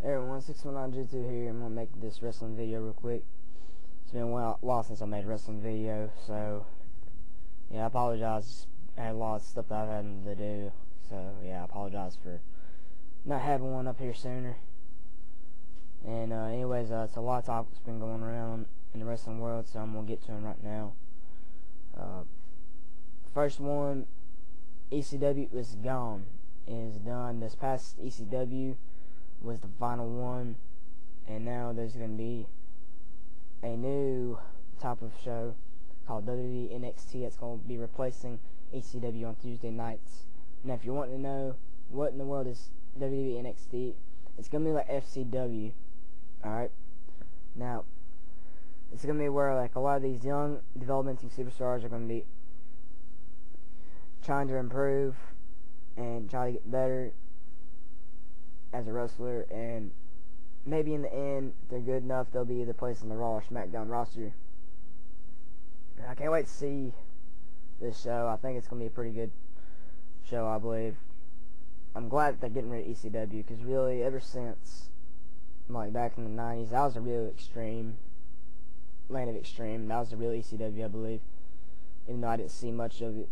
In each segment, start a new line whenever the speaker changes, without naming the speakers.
Hey everyone, 619G2 here. I'm gonna make this wrestling video real quick. It's been a while since I made a wrestling video, so yeah, I apologize. I had a lot of stuff that I've had to do, so yeah, I apologize for not having one up here sooner. And anyways, it's a lot of talk that's been going around in the wrestling world, so I'm gonna get to them right now. First one, ECW is gone. It is done. This past ECW was the final one, and now there's going to be a new type of show called WWE NXT that's going to be replacing ECW on Tuesday nights. Now, if you want to know what in the world is WWE NXT, it's going to be like FCW. Alright? Now, it's going to be where like a lot of these young developmental superstars are going to be trying to improve and try to get better as a wrestler, and maybe in the end, if they're good enough, they'll be either placed on the Raw or SmackDown roster. I can't wait to see this show. I think it's going to be a pretty good show, I believe. I'm glad that they're getting rid of ECW, because really, ever since, like, back in the 90s, that was a real extreme, Land of Extreme. That was the real ECW, I believe, even though I didn't see much of it.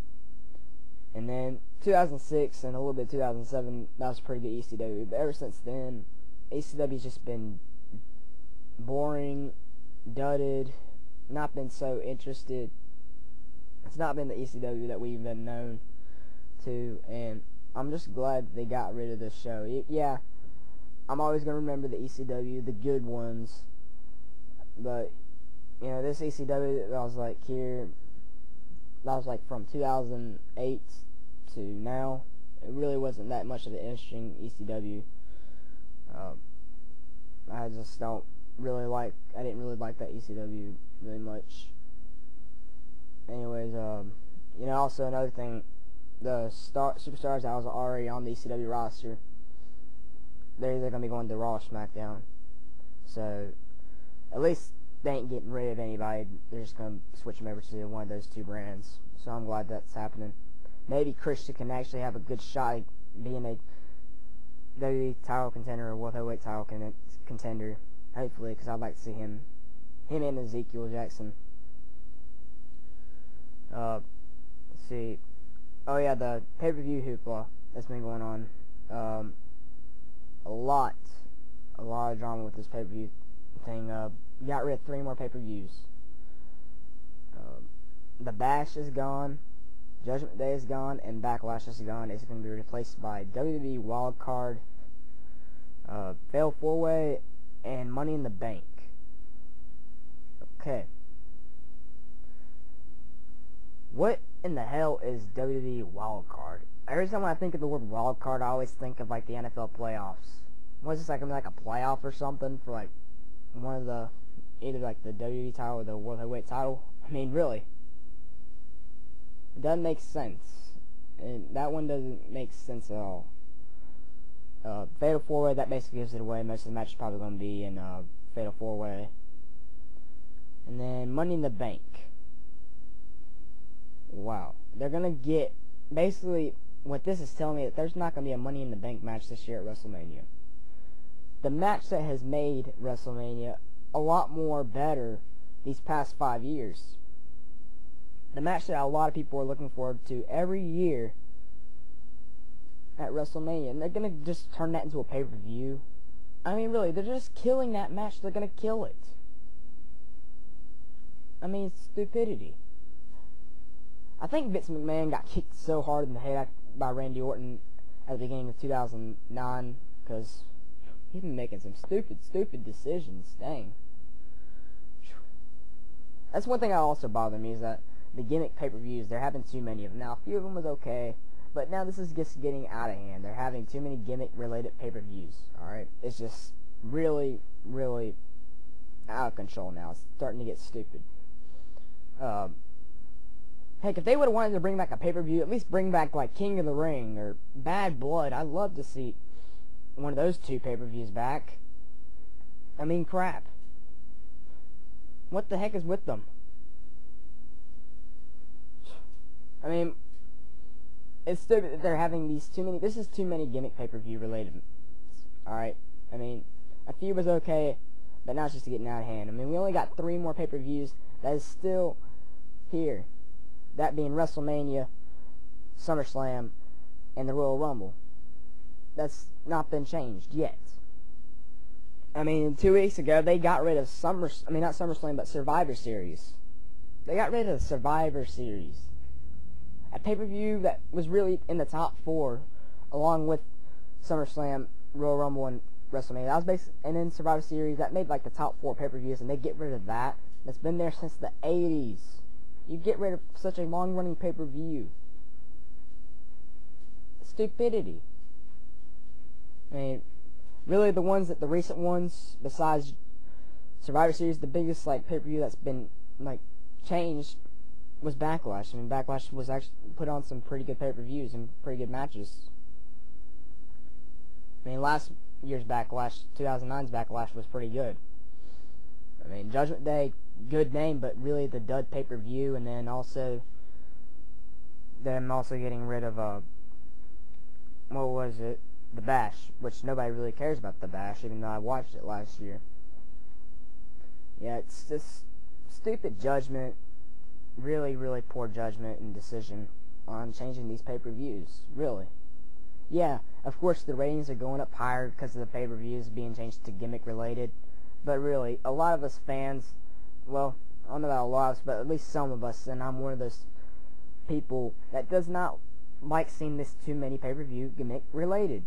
And then 2006 and a little bit of 2007, that was pretty good ECW. But ever since then, ECW's just been boring, dudded, not been so interested. It's not been the ECW that we've been known to, and I'm just glad they got rid of this show. Yeah, I'm always going to remember the ECW, the good ones. But, you know, this ECW that was like here, that was like from 2008 to now. It really wasn't that much of an interesting ECW. I just don't really like, I didn't really like that ECW really much. Anyways, you know, also another thing, the superstars that was already on the ECW roster, they're either going to be going to Raw or SmackDown. So, at least they ain't getting rid of anybody. They're just going to switch them over to one of those two brands. So I'm glad that's happening. Maybe Christian can actually have a good shot at being a WWE title contender or World Heavyweight title contender. Hopefully, because I'd like to see him and Ezekiel Jackson. Let's see. Oh yeah, the pay-per-view hoopla that's been going on. A lot of drama with this pay-per-view thing. Got rid of 3 more pay-per-views. The Bash is gone, Judgment Day is gone, and Backlash is gone. It's going to be replaced by WWE Wildcard, Fatal 4-Way, and Money in the Bank. Okay. What in the hell is WWE Wildcard? Every time I think of the word Wildcard, I always think of like the NFL playoffs. What is this, like, like a playoff or something for like one of the, either like the WWE title or the World Heavyweight title? I mean, really. It doesn't make sense. And that one doesn't make sense at all. Fatal 4-Way, that basically gives it away. Most of the match is probably going to be in Fatal 4-Way. And then Money in the Bank. Wow. They're going to get, basically, what this is telling me, that there's not going to be a Money in the Bank match this year at WrestleMania. The match that has made WrestleMania a lot more better these past 5 years. The match that a lot of people are looking forward to every year at WrestleMania. And they're going to just turn that into a pay-per-view. I mean, really, they're just killing that match. They're going to kill it. I mean, it's stupidity. I think Vince McMahon got kicked so hard in the head by Randy Orton at the beginning of 2009. Because he's been making some stupid decisions. Dang. That's one thing that also bothered me, is that the gimmick pay-per-views, they're having too many of them. Now, a few of them was okay, but now this is just getting out of hand. They're having too many gimmick-related pay-per-views, alright? It's just really, really out of control now. It's starting to get stupid. Heck, if they would have wanted to bring back a pay-per-view, at least bring back, like, King of the Ring or Bad Blood. I'd love to see one of those 2 pay-per-views back. I mean, crap. What the heck is with them? I mean, it's stupid that they're having these too many. This is too many gimmick pay-per-view related. Alright? I mean, A few was okay, but now it's just getting out of hand. I mean, we only got 3 more pay-per-views that is still here. That being WrestleMania, SummerSlam, and the Royal Rumble. That's not been changed yet. I mean, 2 weeks ago, they got rid of not SummerSlam, but Survivor Series. They got rid of the Survivor Series. A pay-per-view that was really in the top 4, along with SummerSlam, Royal Rumble, and WrestleMania. That was basically, and then Survivor Series, that made like the top 4 pay-per-views, and they get rid of that. That's been there since the 80s. You get rid of such a long-running pay-per-view. Stupidity. I mean, really the recent ones, besides Survivor Series, the biggest like pay-per-view that's been like changed was Backlash. I mean, Backlash was actually put on some pretty good pay-per-views and pretty good matches. I mean, last year's Backlash, 2009's Backlash, was pretty good. I mean, Judgment Day, good name, but really the dud pay-per-view, and then also them also getting rid of what was it? The Bash, which nobody really cares about the Bash, even though I watched it last year. Yeah, it's just stupid judgment, really, really poor judgment and decision on changing these pay-per-views, really. Yeah, of course the ratings are going up higher because of the pay-per-views being changed to gimmick related, but really, a lot of us fans, well, I don't know about a lot of us, but at least some of us, and I'm one of those people that does not like seeing this too many pay-per-view gimmick related.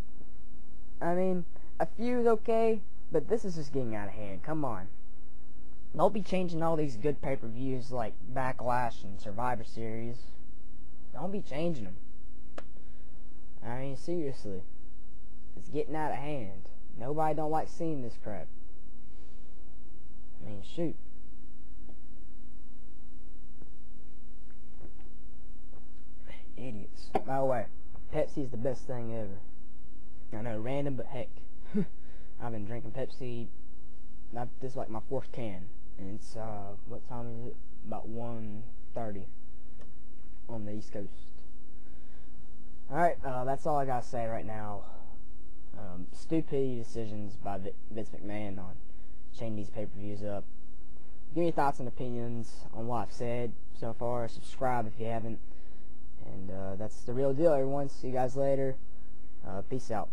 I mean, a few is okay, but this is just getting out of hand. Come on. Don't be changing all these good pay-per-views like Backlash and Survivor Series. Don't be changing them. I mean, seriously. It's getting out of hand. Nobody don't like seeing this crap. I mean, shoot. Idiots. By the way, Pepsi's the best thing ever. I know, random, but heck. I've been drinking Pepsi. This is like my 4th can. And it's, what time is it? About 1:30 on the East Coast. Alright, that's all I gotta say right now. Stupid decisions by Vince McMahon on changing these pay-per-views up. Give me your thoughts and opinions on what I've said so far. Subscribe if you haven't. And that's the real deal, everyone. See you guys later. Peace out.